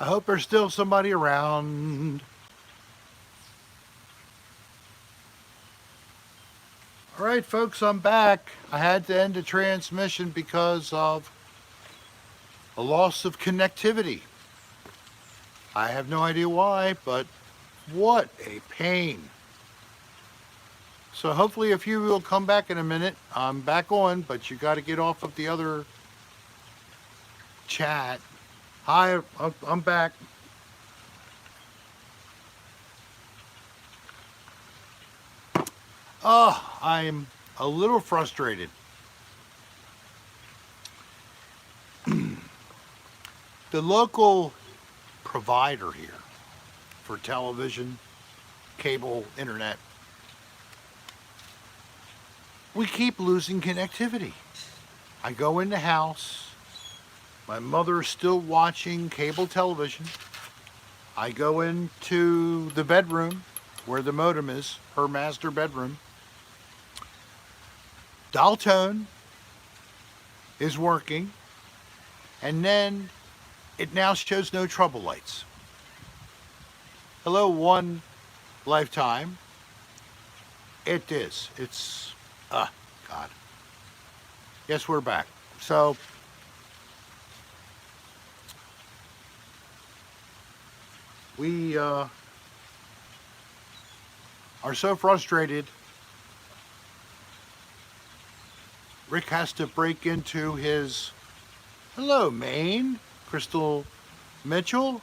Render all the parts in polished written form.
I hope there's still somebody around. All right, folks, I'm back. I had to end the transmission because of a loss of connectivity. I have no idea why, but what a pain. So hopefully a few will come back in a minute. I'm back on, but you got to get off of the other chat. Hi, I'm back. Oh, I'm a little frustrated. The local provider here for television, cable, internet, we keep losing connectivity. I go in the house, my mother is still watching cable television. I go into the bedroom where the modem is, her master bedroom. Dial tone is working, and then it now shows no trouble lights. Hello, one lifetime. It is. It's, God. Yes, we're back. So, we are so frustrated. Rick has to break into his, hello, Maine, Crystal Mitchell.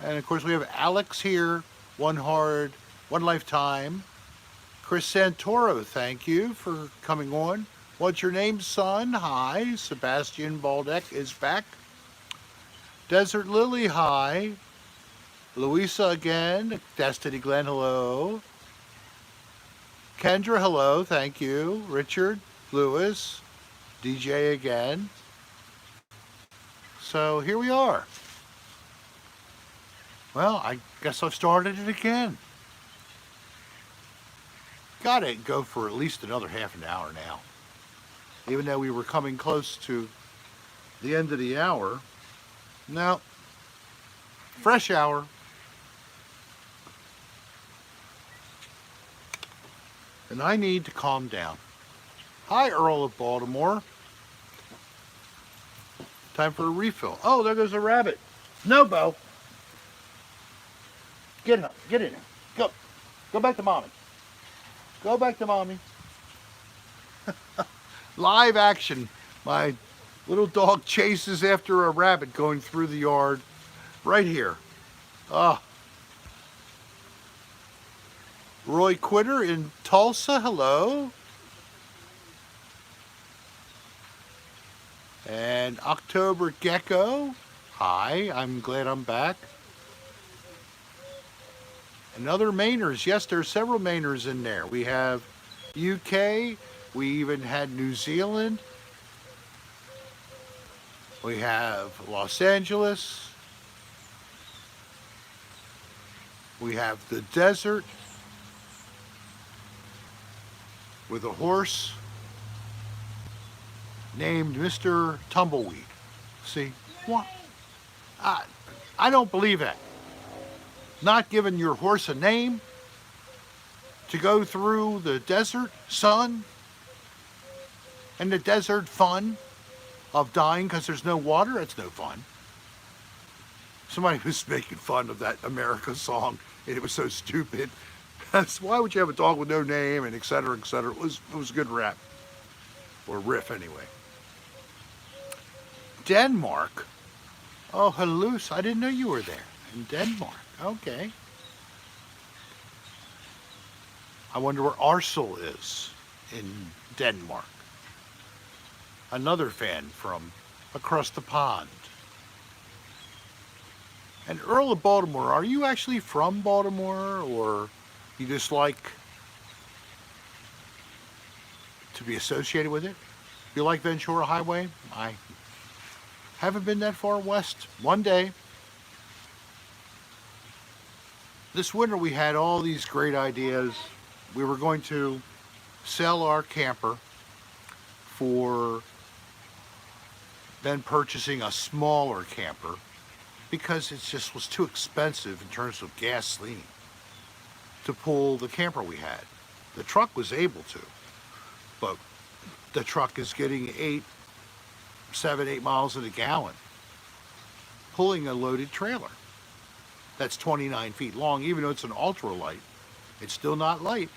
And of course, we have Alex here, one lifetime. Chris Santoro, thank you for coming on. What's your name, son? Hi. Sebastian Baldeck is back. Desert Lily, hi. Louisa again. Destiny Glenn, hello. Kendra, hello, thank you. Richard, Lewis, DJ again. So here we are. Well, I guess I've started it again. Gotta go for at least another half an hour now. Even though we were coming close to the end of the hour. No. Fresh hour. And I need to calm down. Hi, Earl of Baltimore. Time for a refill. Oh, there goes a rabbit. No, Bo. Get in there. Go. Go back to mommy. Go back to mommy. Live action. My little dog chases after a rabbit going through the yard right here. Oh. Roy Quitter in Tulsa, hello. And October Gecko, hi, I'm glad I'm back. And other Mainers, yes, there's several Mainers in there. We have UK, we even had New Zealand. We have Los Angeles. We have the desert with a horse named Mr. Tumbleweed. See? What? I don't believe that. Not giving your horse a name to go through the desert sun and the desert fun of dying because there's no water, that's no fun. Somebody was making fun of that America song, and it was so stupid. Why would you have a dog with no name, and et cetera, et cetera. It was a good rap, or riff anyway. Denmark? Oh, hello, I didn't know you were there. In Denmark, okay. I wonder where Arsel is in Denmark. Another fan from across the pond. And Earl of Baltimore, are you actually from Baltimore, or you just like to be associated with it? You like Ventura Highway? I haven't been that far west. One day. This winter we had all these great ideas. We were going to sell our camper for than purchasing a smaller camper because it just was too expensive in terms of gasoline to pull the camper we had. The truck was able to, but the truck is getting 8 miles in a gallon, pulling a loaded trailer. That's 29 feet long. Even though it's an ultralight, it's still not light.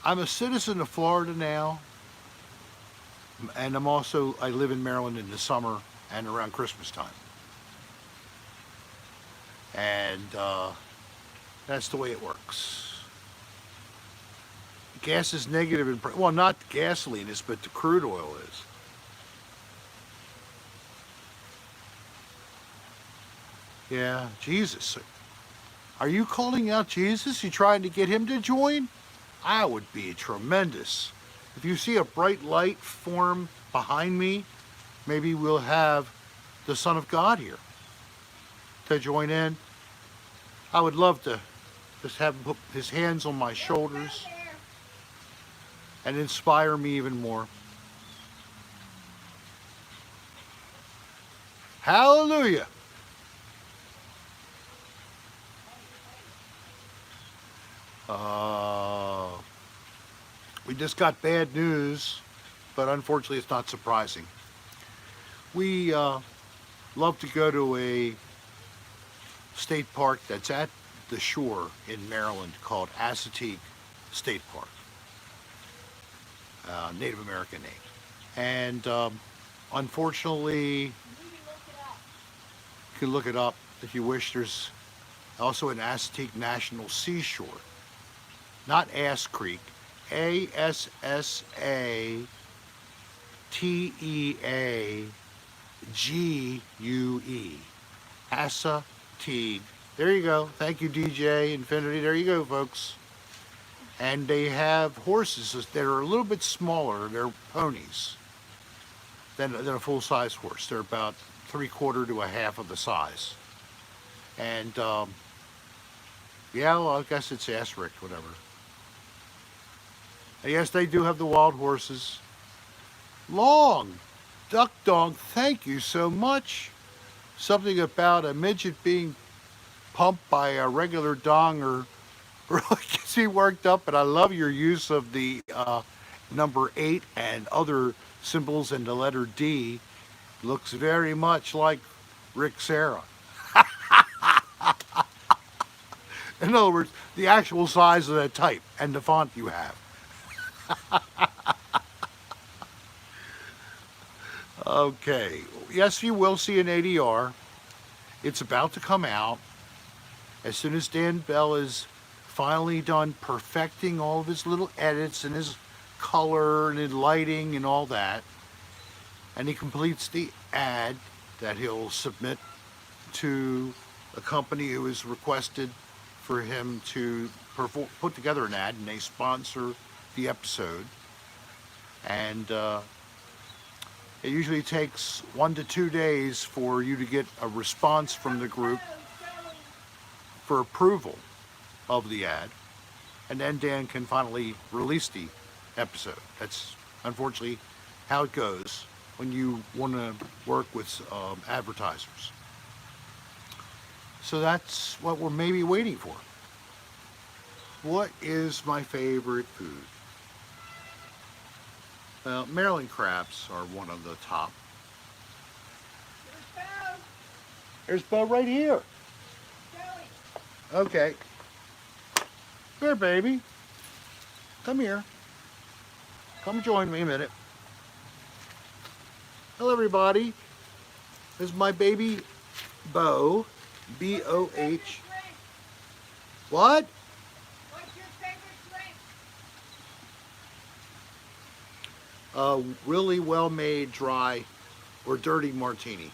I'm a citizen of Florida now, and I live in Maryland in the summer and around Christmas time. And that's the way it works. Gas is negative in, well, not gasoline is, but the crude oil is. Yeah, Jesus. Are you calling out Jesus? You trying to get him to join? I would be tremendous. If you see a bright light form behind me, maybe we'll have the Son of God here to join in. I would love to just have him put his hands on my shoulders and inspire me even more. Hallelujah. We just got bad news, but unfortunately it's not surprising. We love to go to a state park that's at the shore in Maryland called Assateague State Park, Native American name. And unfortunately, you can look it up if you wish. There's also an Assateague National Seashore, not Ass Creek, Assateague, Assateague. There you go. Thank you, DJ Infinity. There you go, folks. And they have horses that are a little bit smaller. They're ponies than a full-size horse. They're about 3/4 to a half of the size. And yeah, well, I guess it's Ass-Rick, whatever. And yes, they do have the wild horses. Long Duck Dog, thank you so much. Something about a midget being pumped by a regular donger really gets me worked up, but I love your use of the number 8 and other symbols and the letter D. Looks very much like Rick Serra. In other words, the actual size of that type and the font you have. Okay, yes, you will see an ADR. It's about to come out. As soon as Dan Bell is finally done perfecting all of his little edits and his color and his lighting and all that, and he completes the ad that he'll submit to a company who has requested for him to put together an ad, and they sponsor the episode. And it usually takes 1 to 2 days for you to get a response from the group for approval of the ad, and then Dan can finally release the episode. That's unfortunately how it goes when you want to work with advertisers. So that's what we're maybe waiting for. What is my favorite food? Well, Maryland crabs are one of the top. There's Bo right here. Okay. Here, baby. Come here. Come join me a minute. Hello, everybody. This is my baby Bo. B-O-H. What? What's your favorite drink? A really well-made dry or dirty martini,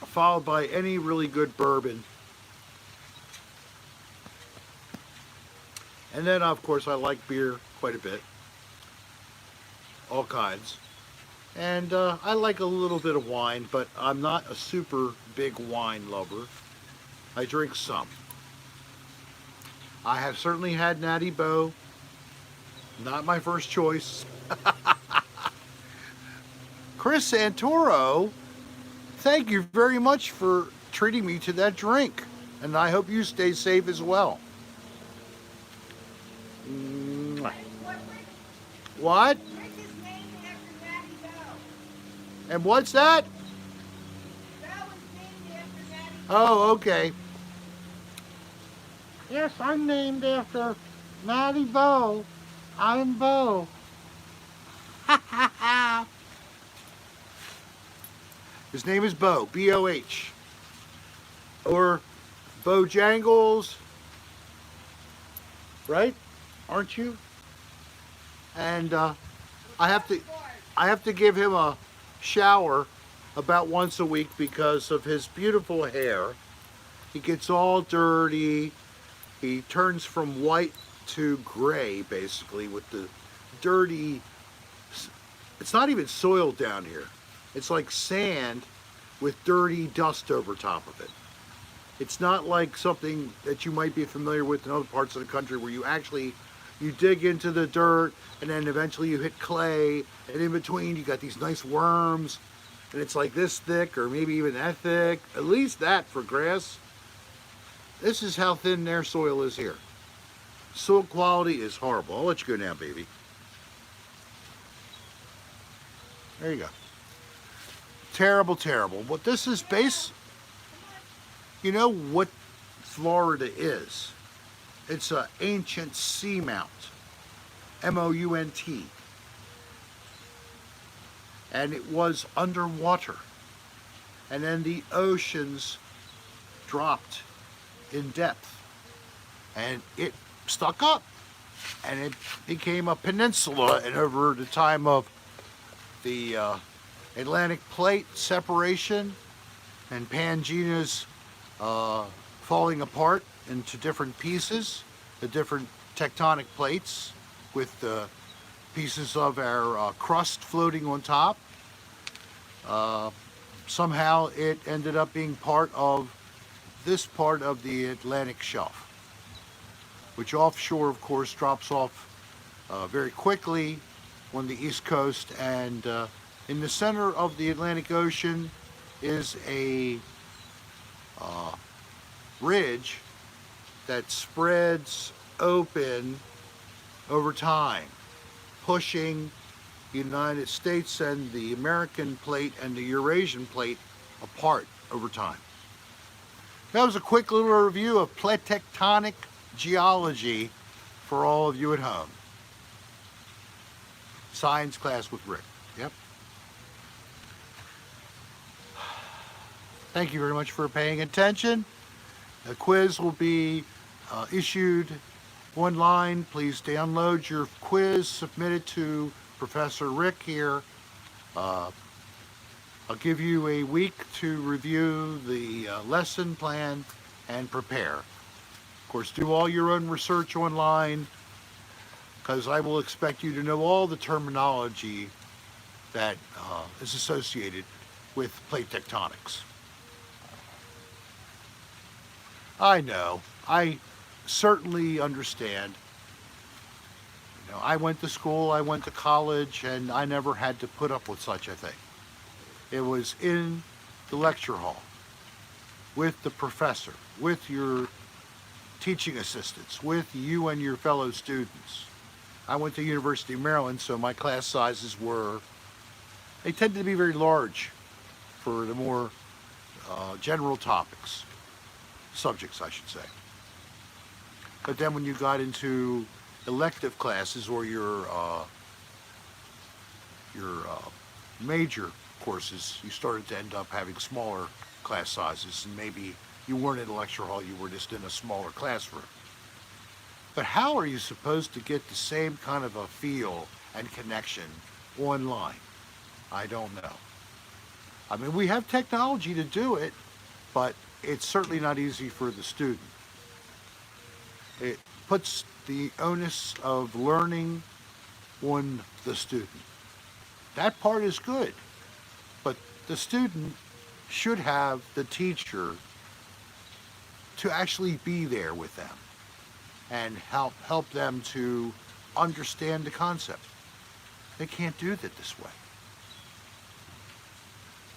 followed by any really good bourbon. And then, of course, I like beer quite a bit, all kinds. And I like a little bit of wine, but I'm not a super big wine lover. I drink some. I have certainly had Natty Bo Not my first choice. Chris Santoro, thank you very much for treating me to that drink. And I hope you stay safe as well. Mwah. Hey, What? Rick is named after Matty Bell. And what's that? Bell was named after Matty Bell. Oh, okay. Yes, I'm named after Matty Bo. I'm Bo. His name is Bo, B-O-H. Or Bojangles, right? Aren't you? And I have to, I have to give him a shower about once a week because of his beautiful hair. He gets all dirty. He turns from white to gray, basically, with the dirty. It's not even soil down here. It's like sand with dirty dust over top of it. It's not like something that you might be familiar with in other parts of the country where you dig into the dirt and then eventually you hit clay, and in between you got these nice worms, and it's like this thick or maybe even that thick, at least that for grass. This is how thin their soil is here. Soil quality is horrible. I'll let you go now, baby. There you go. Terrible, terrible. But this is you know what Florida is? It's an ancient seamount, M-O-U-N-T. And it was underwater. And then the oceans dropped in depth. And it stuck up. And it became a peninsula. And over the time of the Atlantic plate separation and Pangea's falling apart into different pieces, the different tectonic plates with the pieces of our crust floating on top. Somehow it ended up being part of this part of the Atlantic shelf, which offshore, of course, drops off very quickly on the east coast, and in the center of the Atlantic Ocean is a ridge that spreads open over time, pushing the United States and the American plate and the Eurasian plate apart over time. That was a quick little review of plate tectonic geology for all of you at home. Science class with Rick. Yep. Thank you very much for paying attention. The quiz will be issued online. Please download your quiz, submit it to Professor Rick here. I'll give you a week to review the lesson plan and prepare. Of course, do all your own research online, because I will expect you to know all the terminology that is associated with plate tectonics. I know, I certainly understand. You know, I went to school, I went to college, and I never had to put up with such a thing. It was in the lecture hall, with the professor, with your teaching assistants, with you and your fellow students. I went to University of Maryland, so my class sizes they tended to be very large for the more general topics, subjects I should say. But then when you got into elective classes or your major courses, you started to end up having smaller class sizes, and maybe you weren't in a lecture hall, you were just in a smaller classroom. But how are you supposed to get the same kind of a feel and connection online? I don't know. I mean, we have technology to do it, but it's certainly not easy for the student. It puts the onus of learning on the student. That part is good, but the student should have the teacher to actually be there with them and help them to understand the concept. They can't do that this way.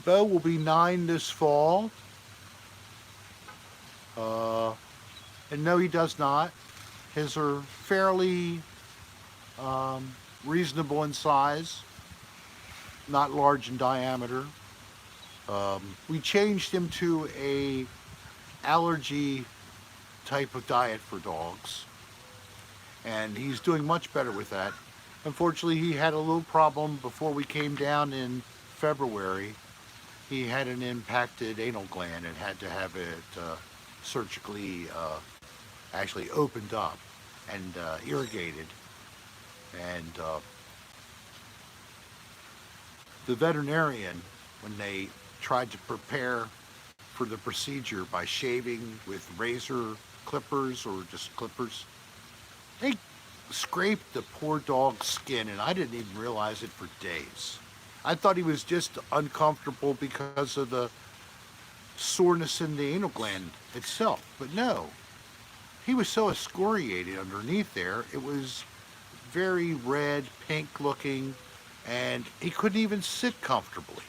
Bo will be 9 this fall. And no, he does not. His are fairly reasonable in size, not large in diameter. We changed him to a allergy type of diet for dogs, and he's doing much better with that. Unfortunately, he had a little problem before we came down in February. He had an impacted anal gland and had to have it surgically actually opened up and irrigated. And the veterinarian, when they tried to prepare for the procedure by shaving with razor clippers or just clippers, they scraped the poor dog's skin, and I didn't even realize it for days. I thought he was just uncomfortable because of the soreness in the anal gland itself, but no. He was so excoriated underneath there, it was very red, pink looking, and he couldn't even sit comfortably.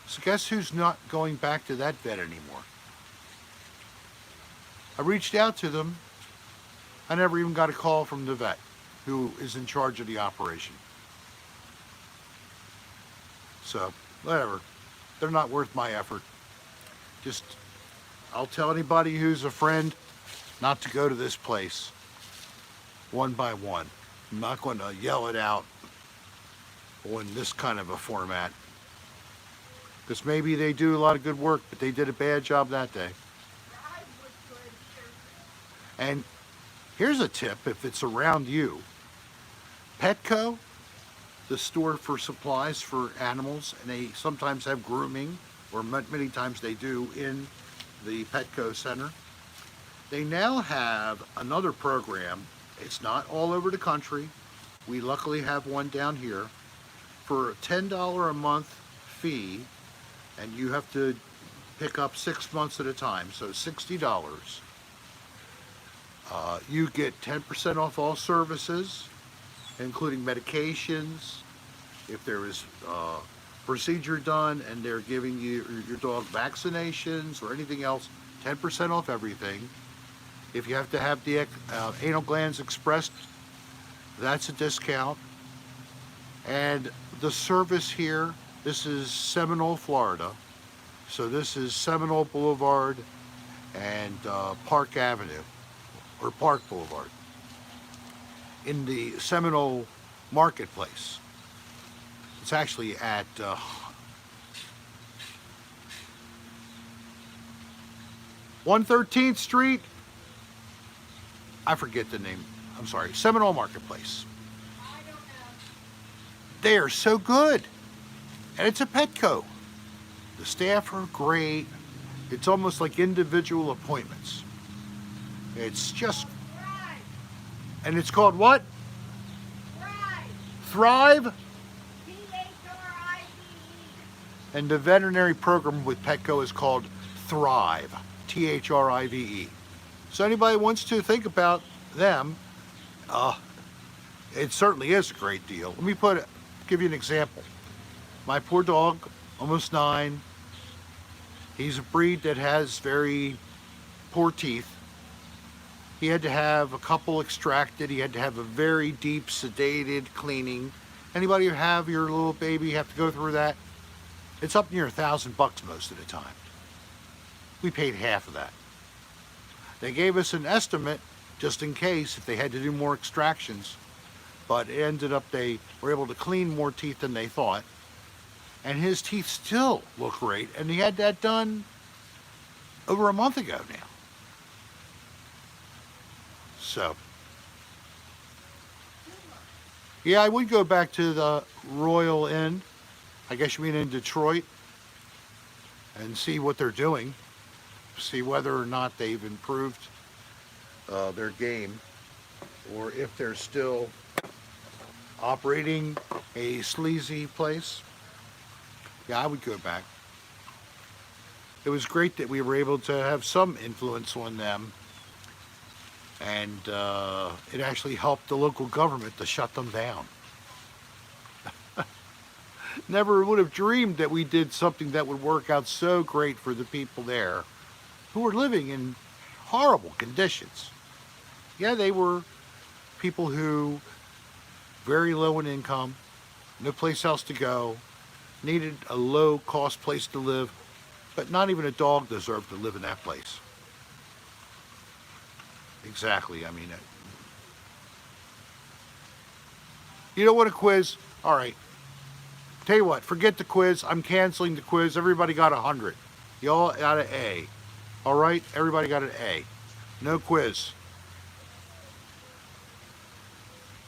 So guess who's not going back to that vet anymore? I reached out to them. I never even got a call from the vet who is in charge of the operation. So, whatever. They're not worth my effort. Just, I'll tell anybody who's a friend not to go to this place one by one. I'm not going to yell it out on this kind of a format, because maybe they do a lot of good work, but they did a bad job that day. And here's a tip if it's around you. Petco, the store for supplies for animals, and they sometimes have grooming, or many times they do in the Petco center. They now have another program. It's not all over the country. We luckily have one down here for a $10 a month fee, and you have to pick up 6 months at a time, so $60. You get 10% off all services, including medications. If there is a procedure done and they're giving you your dog vaccinations or anything else, 10% off everything. If you have to have the anal glands expressed, that's a discount. And the service here, this is Seminole, Florida. So this is Seminole Boulevard and Park Avenue, or Park Boulevard, in the Seminole Marketplace. It's actually at 113th Street. I forget the name. I'm sorry. Seminole Marketplace. I don't know. They are so good. And it's a Petco. The staff are great. It's almost like individual appointments. It's just, Thrive. and it's called what? Thrive. Thrive. Thrive. And the veterinary program with Petco is called Thrive. Thrive. So anybody wants to think about them, it certainly is a great deal. Let me give you an example. My poor dog, almost 9, he's a breed that has very poor teeth. He had to have a couple extracted. He had to have a very deep sedated cleaning. Anybody who have your little baby have to go through that? It's up near $1,000 most of the time. We paid half of that. They gave us an estimate just in case if they had to do more extractions, but it ended up they were able to clean more teeth than they thought, and his teeth still look great, and he had that done over a month ago now. So yeah, I would go back to the Royal Inn, I guess you mean in Detroit, and see what they're doing, see whether or not they've improved their game, or if they're still operating a sleazy place. Yeah, I would go back. It was great that we were able to have some influence on them, and it actually helped the local government to shut them down. Never would have dreamed that we did something that would work out so great for the people there who were living in horrible conditions. Yeah, they were people who very low in income, no place else to go, needed a low cost place to live, but not even a dog deserved to live in that place. Exactly. I mean, you don't want a quiz? All right. Tell you what, forget the quiz. I'm canceling the quiz. Everybody got 100. Y'all got an A. All right? Everybody got an A. No quiz.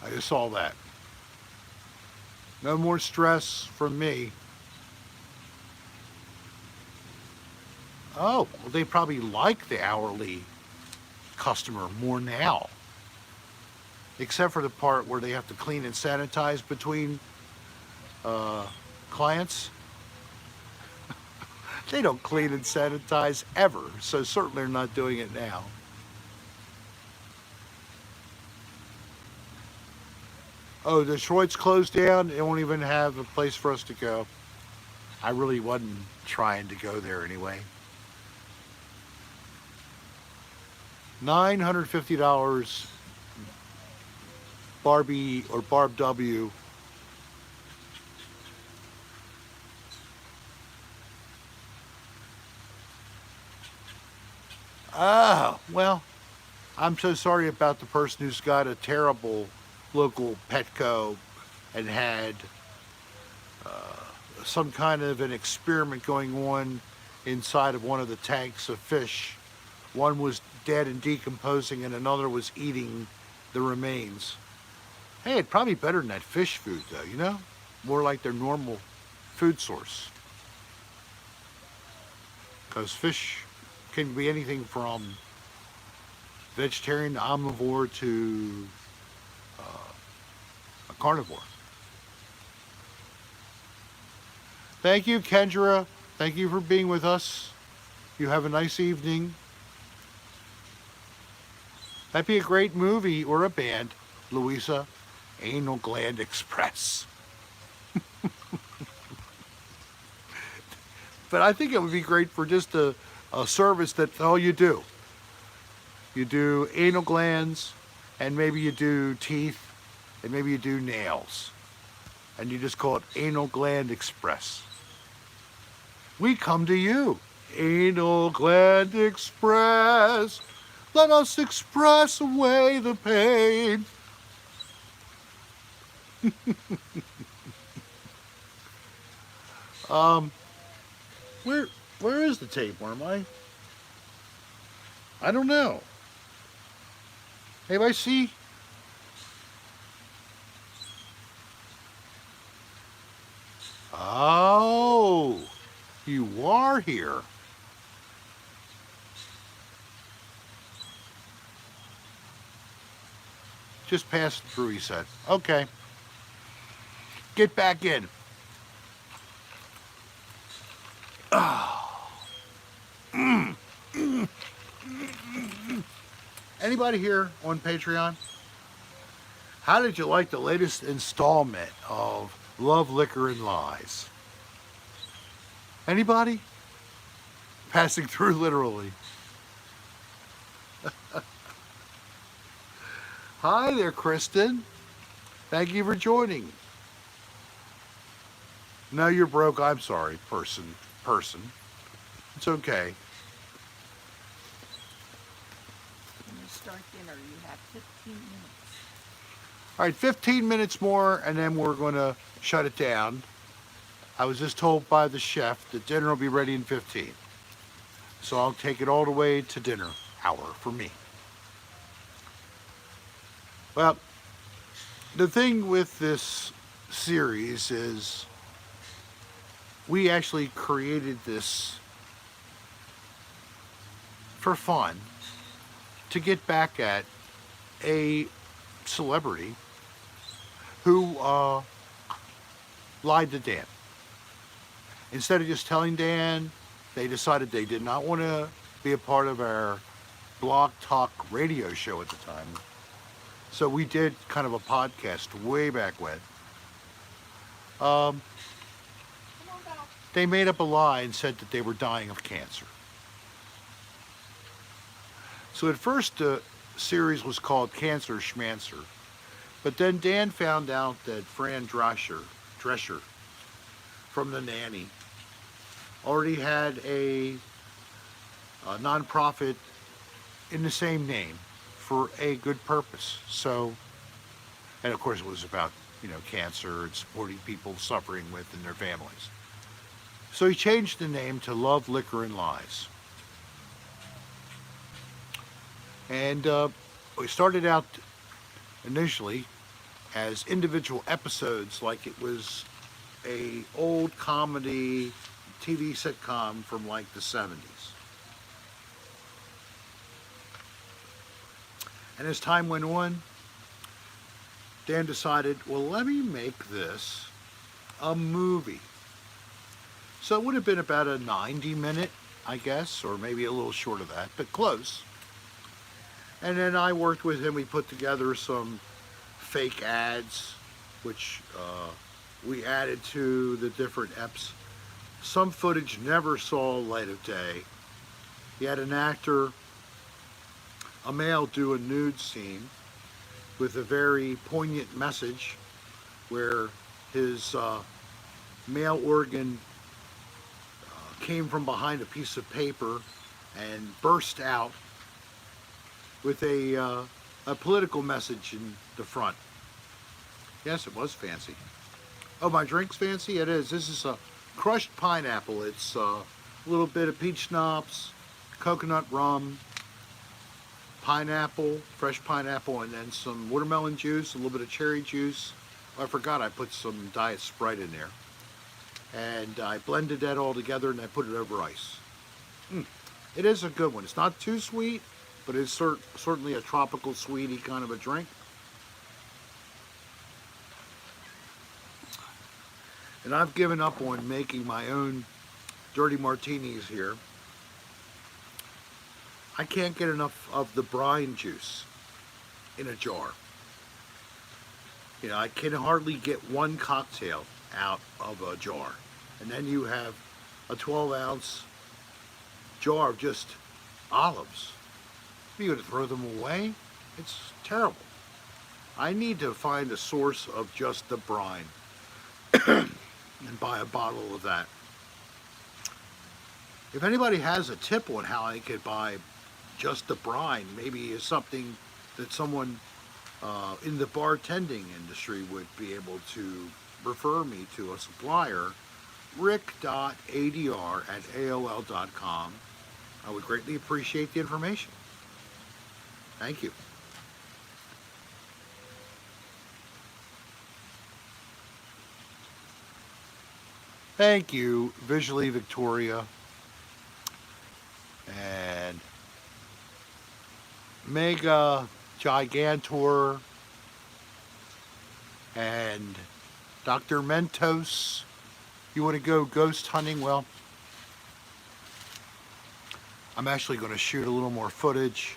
I just saw that. No more stress from me. Oh, well, they probably like the hourly customer more now. Except for the part where they have to clean and sanitize between clients. They don't clean and sanitize ever, so certainly they're not doing it now. Oh, Detroit's closed down. They won't even have a place for us to go. I really wasn't trying to go there anyway. $950 Barbie or Barb W. Oh, well, I'm so sorry about the person who's got a terrible local Petco and had some kind of an experiment going on inside of one of the tanks of fish. One was dead and decomposing and another was eating the remains. Hey, it's probably better than that fish food though, you know? More like their normal food source. Because fish can be anything from vegetarian to omnivore to a carnivore. Thank you, Kendra. Thank you for being with us. You have a nice evening. That'd be a great movie or a band, Louisa. Anal Gland Express. But I think it would be great for just a service that's all you do. You do anal glands, and maybe you do teeth, and maybe you do nails. And you just call it Anal Gland Express. We come to you. Anal Gland Express. Let us express away the pain. Where is the tapeworm? I don't know. Anybody see? Oh, you are here. Just passing through, he said. Okay. Get back in. Anybody here on Patreon? How did you like the latest installment of Love, Liquor, and Lies? Anybody? Passing through literally. Hi there, Kristen. Thank you for joining. No, you're broke. I'm sorry, person. It's okay. When you start dinner, you have 15 minutes. All right, 15 minutes more, and then we're going to shut it down. I was just told by the chef that dinner will be ready in 15. So I'll take it all the way to dinner hour for me. Well, the thing with this series is we actually created this for fun to get back at a celebrity who lied to Dan. Instead of just telling Dan, they decided they did not want to be a part of our blog talk radio show at the time. So we did kind of a podcast way back when. Um, Come on, Doc. they made up a lie and said that they were dying of cancer. So at first the series was called Cancer Schmancer, but then Dan found out that Fran Drescher from The Nanny already had a nonprofit in the same name for a good purpose. So, and of course it was about, cancer and supporting people suffering with and their families. So he changed the name to Love, Liquor, and Lies. And we started out initially as individual episodes, like it was a old comedy TV sitcom from like the 70s. And as time went on, Dan decided, well, let me make this a movie. So it would have been about a 90-minute, I guess, or maybe a little short of that, but close. And then I worked with him. We put together some fake ads, which we added to the different eps. Some footage never saw light of day. He had an actor, a male, do a nude scene with a very poignant message where his male organ came from behind a piece of paper and burst out with a political message in the front. Yes, it was fancy. Oh, my drink's fancy? It is. This is a crushed pineapple. It's a little bit of peach schnapps, coconut rum, pineapple, fresh pineapple, and then some watermelon juice, a little bit of cherry juice. Oh, I forgot I put some Diet Sprite in there. And I blended that all together and I put it over ice. It is a good one. It's not too sweet, but it's certainly a tropical sweetie kind of a drink. And I've given up on making my own dirty martinis here. I can't get enough of the brine juice in a jar. I can hardly get one cocktail out of a jar. And then you have a 12-ounce jar of just olives. Are you going to throw them away? It's terrible. I need to find a source of just the brine and buy a bottle of that. If anybody has a tip on how I could buy just the brine, maybe is something that someone in the bartending industry would be able to refer me to a supplier, rick.adr@aol.com. I would greatly appreciate the information. Thank you. Thank you, Visually Victoria and Mega Gigantor and Dr. Mentos. You want to go ghost hunting? Well, I'm actually going to shoot a little more footage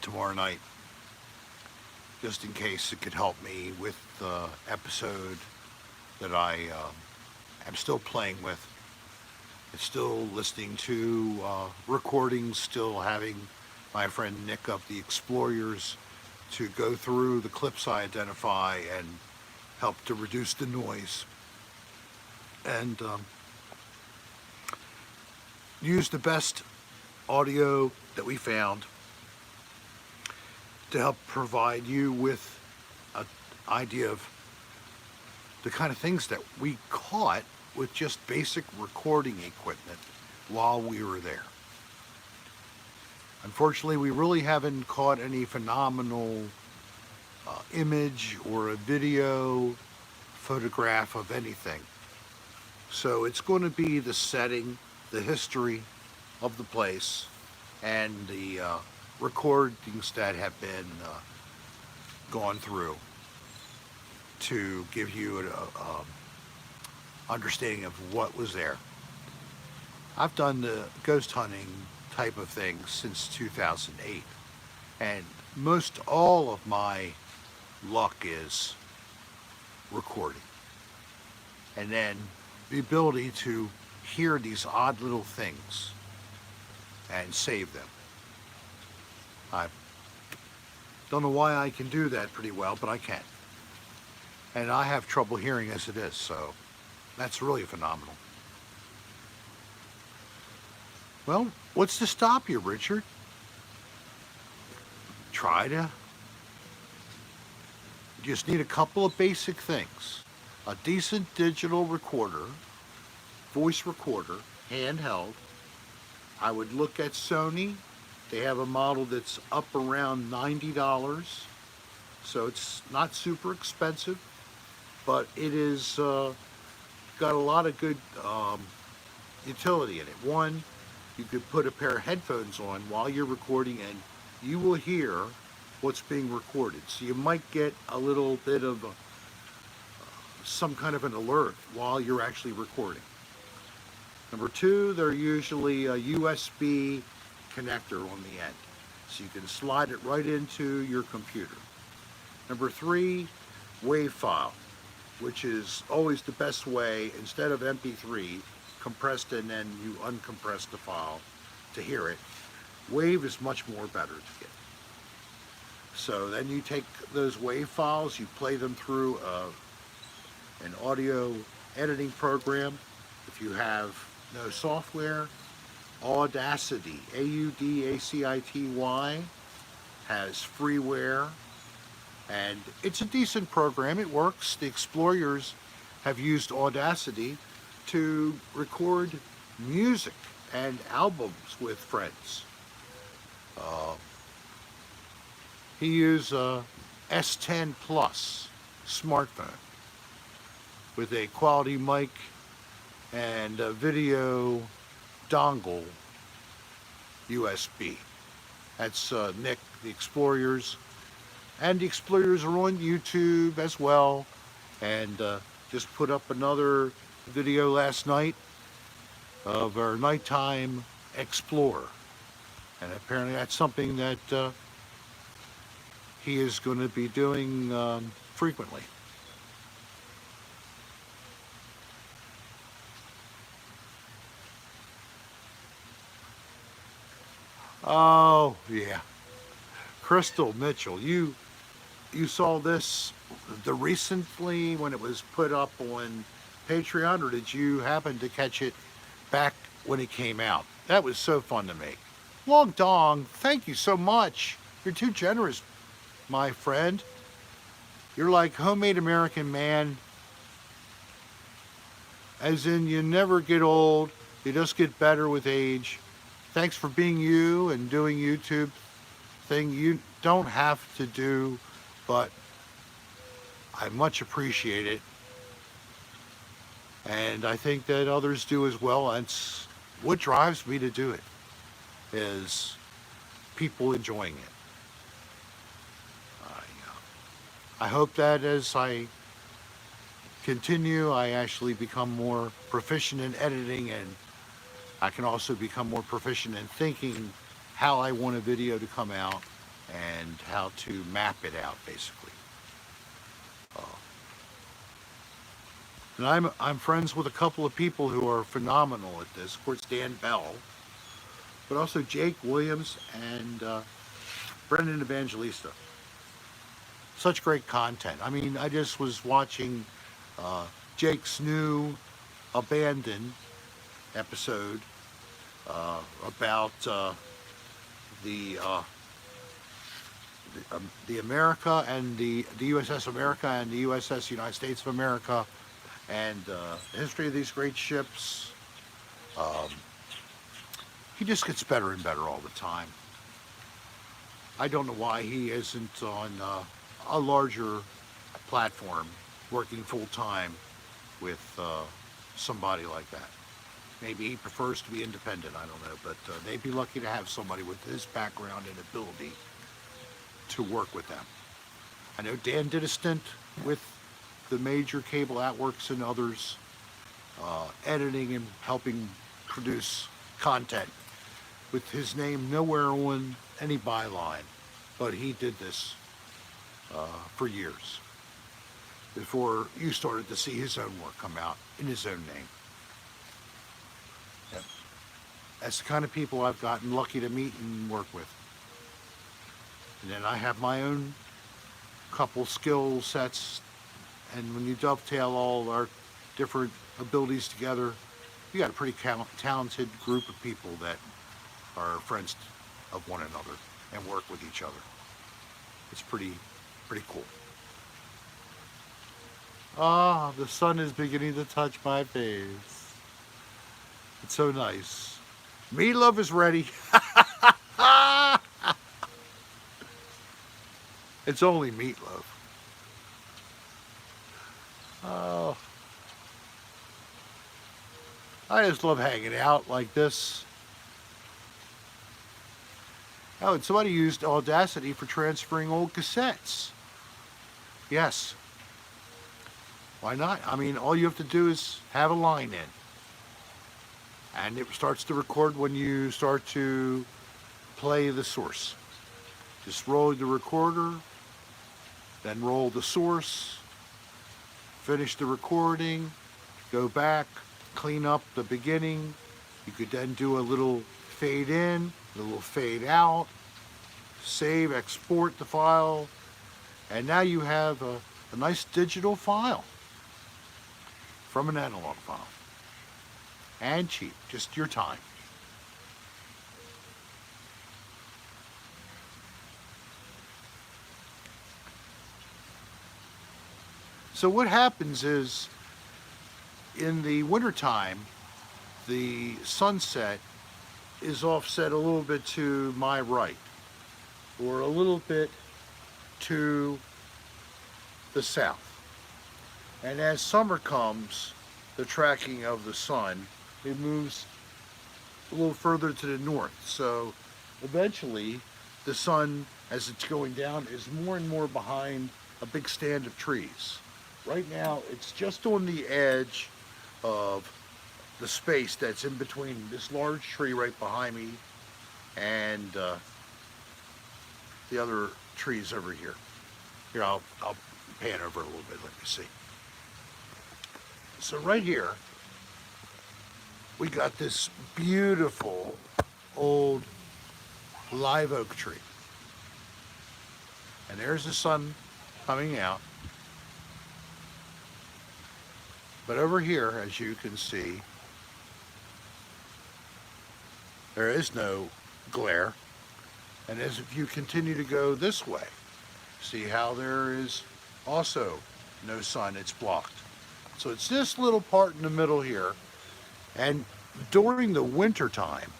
tomorrow night, just in case it could help me with the episode that I am still playing with. It's still listening to recordings, still having my friend Nick of the Explorers to go through the clips I identify and help to reduce the noise. And use the best audio that we found to help provide you with an idea of the kind of things that we caught with just basic recording equipment while we were there. Unfortunately, we really haven't caught any phenomenal image or a video photograph of anything. So it's going to be the setting, the history of the place, and the recordings that have been gone through to give you an understanding of what was there. I've done the ghost hunting type of thing since 2008. And most all of my luck is recording. And then the ability to hear these odd little things and save them. I don't know why I can do that pretty well, but I can. And I have trouble hearing as it is, so that's really phenomenal. Well, what's to stop you, Richard? You just need a couple of basic things. A decent digital recorder, voice recorder, handheld. I would look at Sony. They have a model that's up around $90, so it's not super expensive, but it is got a lot of good utility in it. One, you could put a pair of headphones on while you're recording and you will hear what's being recorded. So you might get a little bit of some kind of an alert while you're actually recording. Number two, they're usually a USB connector on the end, so you can slide it right into your computer. Number three, WAV file, which is always the best way. Instead of MP3 compressed and then you uncompress the file to hear it, WAV is much more better to get. So then you take those WAV files, you play them through an audio editing program. If you have no software, Audacity, Audacity, has freeware, and it's a decent program. It works. The explorers have used Audacity to record music and albums with friends. He used a S10 Plus smartphone with a quality mic and a video dongle USB. That's Nick, the Explorers. And the Explorers are on YouTube as well. And just put up another video last night of our nighttime explorer. And apparently that's something that he is going to be doing frequently. Oh, yeah. Crystal Mitchell, you saw this recently when it was put up on Patreon, or did you happen to catch it back when it came out? That was so fun to make. Long Dong, thank you so much. You're too generous, my friend. You're like homemade American man, as in you never get old, you just get better with age. Thanks for being you and doing YouTube thing you don't have to do, but I much appreciate it. And I think that others do as well. And it's what drives me to do it, is people enjoying it. I hope that as I continue, I actually become more proficient in editing, and I can also become more proficient in thinking how I want a video to come out and how to map it out, basically. And I'm friends with a couple of people who are phenomenal at this. Of course, Dan Bell, but also Jake Williams and Brendan Evangelista. Such great content. I mean, I just was watching Jake's new Abandon episode about the America and the USS America and the USS United States of America, and the history of these great ships. He just gets better and better all the time. I don't know why he isn't on a larger platform working full time with somebody like that. Maybe he prefers to be independent, I don't know, but they'd be lucky to have somebody with his background and ability to work with them. I know Dan did a stint with the major cable networks and others, editing and helping produce content. with his name nowhere on any byline, but he did this for years before you started to see his own work come out in his own name. Yep. That's the kind of people I've gotten lucky to meet and work with. And then I have my own couple skill sets, and when you dovetail all our different abilities together, you got a pretty talented group of people that are friends of one another and work with each other. It's pretty cool. Ah, the sun is beginning to touch my face. It's so nice. Meatloaf is ready. It's only meatloaf. Oh, I just love hanging out like this. Oh, and somebody used Audacity for transferring old cassettes. Yes. Why not? I mean, all you have to do is have a line in. And it starts to record when you start to play the source. Just roll the recorder, then roll the source, finish the recording, go back, clean up the beginning. You could then do a little fade in, a little fade out, save, export the file, and now you have a nice digital file from an analog file. And cheap, just your time. So what happens is, in the wintertime, the sunset is offset a little bit to my right, or a little bit to the south. And as summer comes, the tracking of the sun, it moves a little further to the north. So eventually the sun, as it's going down, is more and more behind a big stand of trees. Right now it's just on the edge of the space that's in between this large tree right behind me and the other trees over here. Here, I'll pan over a little bit, let me see. So right here, we got this beautiful old live oak tree. And there's the sun coming out. But over here, as you can see, there is no glare. And as if you continue to go this way, see how there is also no sun, it's blocked. So it's this little part in the middle here. And during the winter time,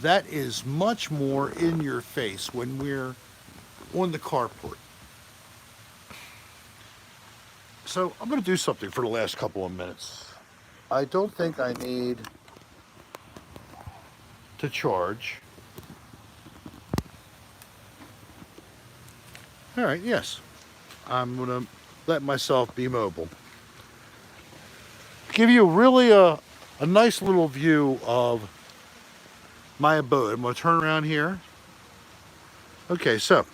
that is much more in your face when we're on the carport. So I'm going to do something for the last couple of minutes. I don't think I need to charge. All right, yes. I'm going to let myself be mobile. Give you really a nice little view of my abode. I'm going to turn around here. Okay, so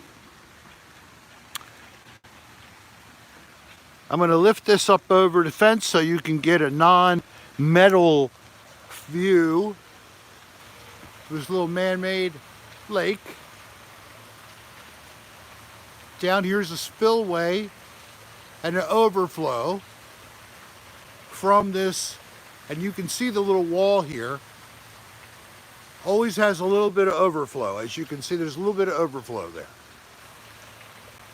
I'm going to lift this up over the fence so you can get a non-metal view of this little man-made lake. Down here's a spillway and an overflow from this, and you can see the little wall here always has a little bit of overflow. As you can see, there's a little bit of overflow there.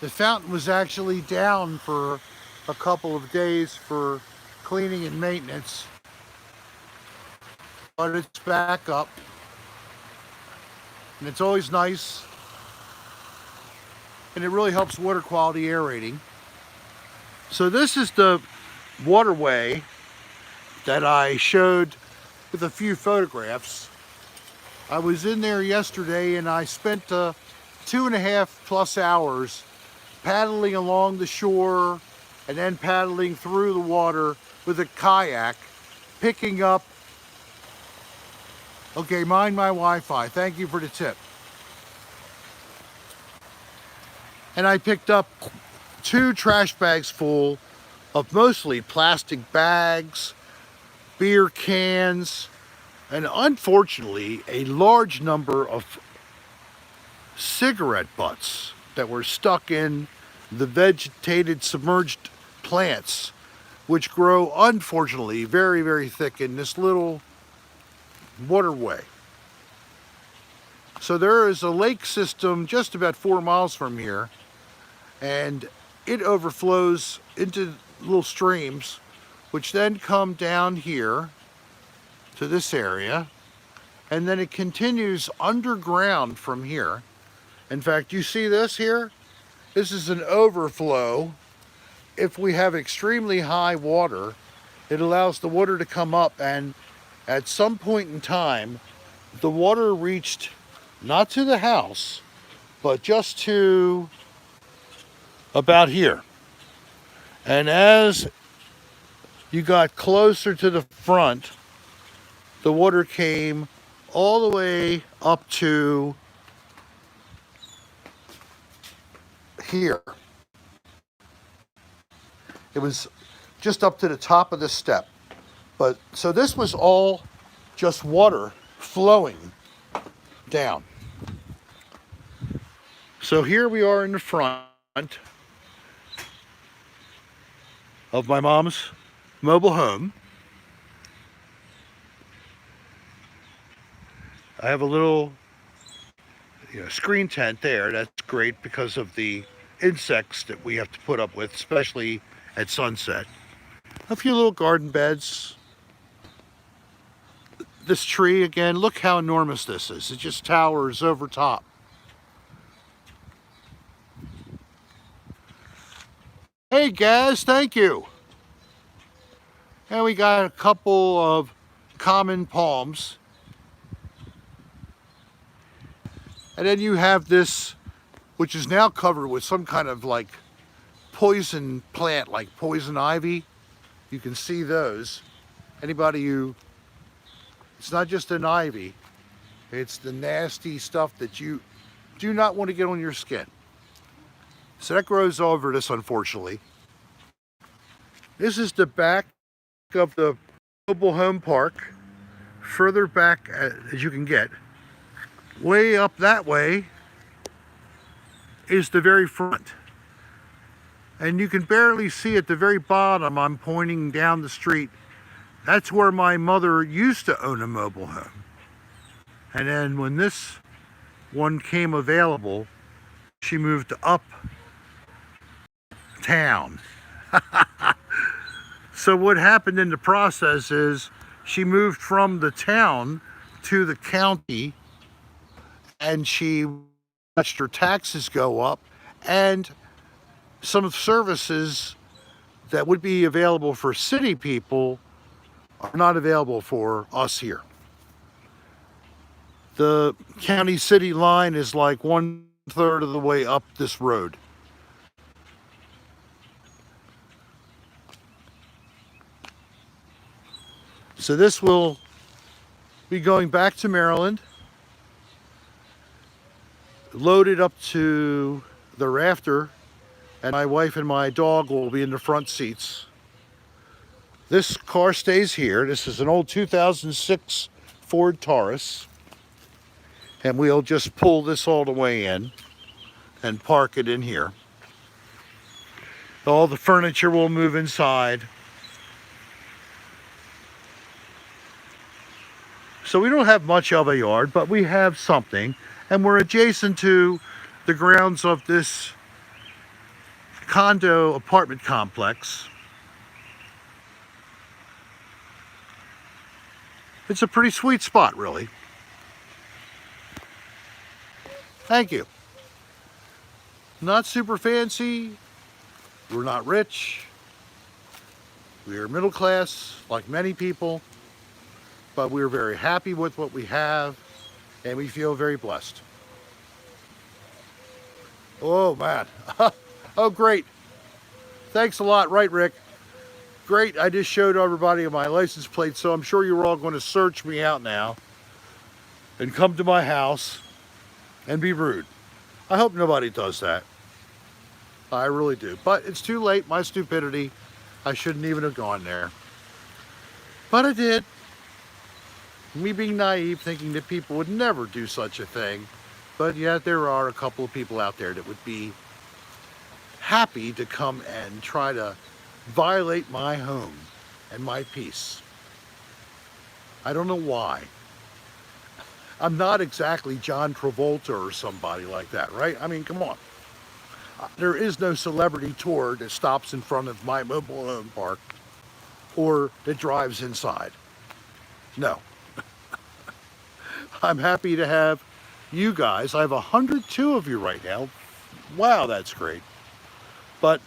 The fountain was actually down for a couple of days for cleaning and maintenance, but it's back up, and it's always nice, and it really helps water quality aerating. So this is the waterway that I showed with a few photographs. I was in there yesterday and I spent 2.5+ hours paddling along the shore and then paddling through the water with a kayak, picking up Okay, mind my Wi-Fi. Thank you for the tip. And I picked up 2 trash bags full of mostly plastic bags, beer cans, and unfortunately a large number of cigarette butts that were stuck in the vegetated submerged plants, which grow unfortunately very, very thick in this little waterway. So there is a lake system just about 4 miles from here, and it overflows into little streams, which then come down here to this area, and then it continues underground from here. In fact, you see this here? This is an overflow. If we have extremely high water, it allows the water to come up, and at some point in time, the water reached not to the house, but just to about here. And as you got closer to the front, the water came all the way up to here. It was just up to the top of this step. But so this was all just water flowing down. So here we are in the front of my mom's mobile home. I have a little screen tent there. That's great because of the insects that we have to put up with, especially at sunset. A few little garden beds. This tree again, look how enormous this is. It just towers over top. Hey guys, thank you. And we got a couple of common palms. And then you have this, which is now covered with some kind of like poison plant, like poison ivy. You can see those. Anybody who, it's not just an ivy, it's the nasty stuff that you do not want to get on your skin. So that grows over this, unfortunately. This is the back of the mobile home park, further back as you can get. Way up that way is the very front. And you can barely see at the very bottom, I'm pointing down the street. That's where my mother used to own a mobile home. And then when this one came available, she moved up town. So what happened in the process is she moved from the town to the county, and she watched her taxes go up, and some services that would be available for city people are not available for us here. The county city line is like 1/3 of the way up this road. So this will be going back to Maryland, loaded up to the rafter, and my wife and my dog will be in the front seats. This car stays here. This is an old 2006 Ford Taurus, and we'll just pull this all the way in and park it in here. All the furniture will move inside. So we don't have much of a yard, but we have something, and we're adjacent to the grounds of this condo apartment complex. It's a pretty sweet spot, really. Thank you. Not super fancy. We're not rich. We are middle class, like many people. But we're very happy with what we have, and we feel very blessed. Oh, man. Oh, great. Thanks a lot. Right, Rick? Great. I just showed everybody my license plate, so I'm sure you're all going to search me out now. and come to my house and be rude. I hope nobody does that. I really do. But it's too late, my stupidity. I shouldn't even have gone there. But I did. Me being naive, thinking that people would never do such a thing. But yet there are a couple of people out there that would be happy to come and try to violate my home and my peace. I don't know why. I'm not exactly John Travolta or somebody like that, right? I mean, come on. There is no celebrity tour that stops in front of my mobile home park or that drives inside. No. I'm happy to have you guys. I have 102 of you right now. Wow, that's great. But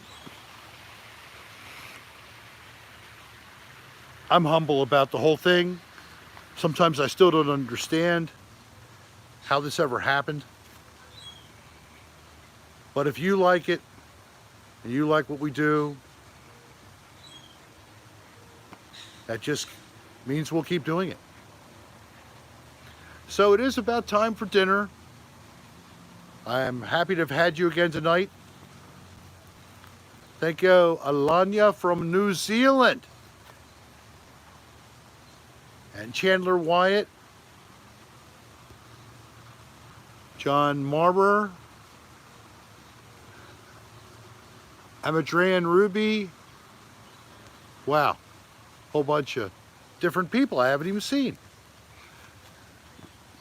I'm humble about the whole thing. Sometimes I still don't understand how this ever happened. But if you like it, and you like what we do, that just means we'll keep doing it. So it is about time for dinner. I am happy to have had you again tonight. Thank you, Alanya from New Zealand. And Chandler Wyatt. John Marber. Amadrian Ruby. Wow. Whole bunch of different people I haven't even seen.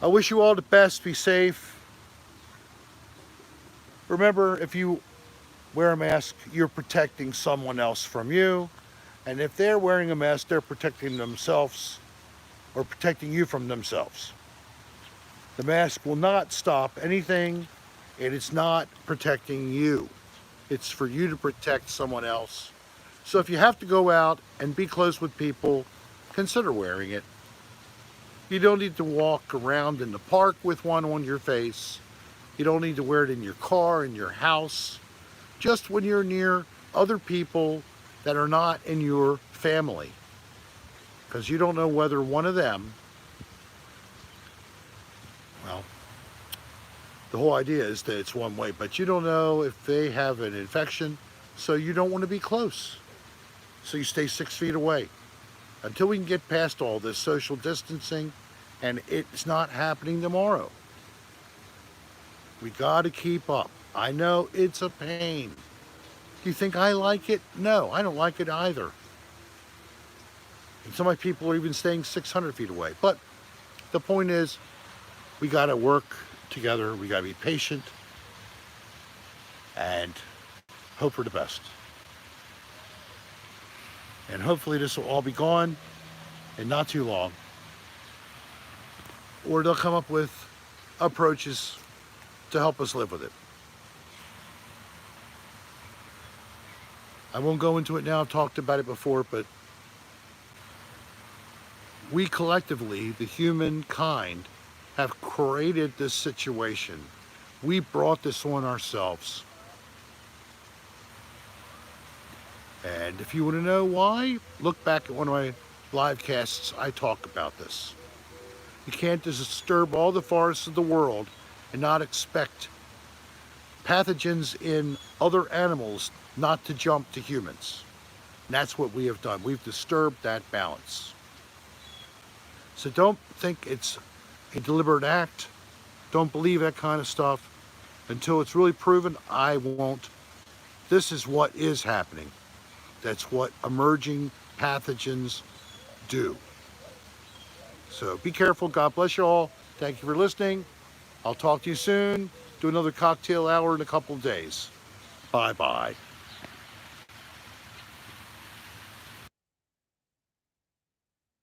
I wish you all the best. Be safe. Remember, if you wear a mask, you're protecting someone else from you. And if they're wearing a mask, they're protecting themselves or protecting you from themselves. The mask will not stop anything. It is not protecting you. It's for you to protect someone else. So if you have to go out and be close with people, consider wearing it. You don't need to walk around in the park with one on your face. You don't need to wear it in your car, in your house. Just when you're near other people that are not in your family. Because you don't know whether one of them, well, the whole idea is that it's one way, but you don't know if they have an infection, so you don't want to be close. So you stay 6 feet away. Until we can get past all this social distancing, and it's not happening tomorrow. We got to keep up. I know it's a pain. Do you think I like it? No, I don't like it either. And some of my people are even staying 600 feet away. But the point is, we got to work together. We got to be patient and hope for the best. And hopefully this will all be gone in not too long. Or they'll come up with approaches to help us live with it. I won't go into it now. I've talked about it before, but we collectively, the humankind, have created this situation. We brought this on ourselves. And if you want to know why, look back at one of my live casts. I talk about this. You can't disturb all the forests of the world and not expect pathogens in other animals not to jump to humans. And that's what we have done. We've disturbed that balance. So don't think it's a deliberate act. Don't believe that kind of stuff. Until it's really proven, I won't. This is what is happening. That's what emerging pathogens do. So be careful. God bless you all. Thank you for listening. I'll talk to you soon. Do another cocktail hour in a couple of days. Bye-bye.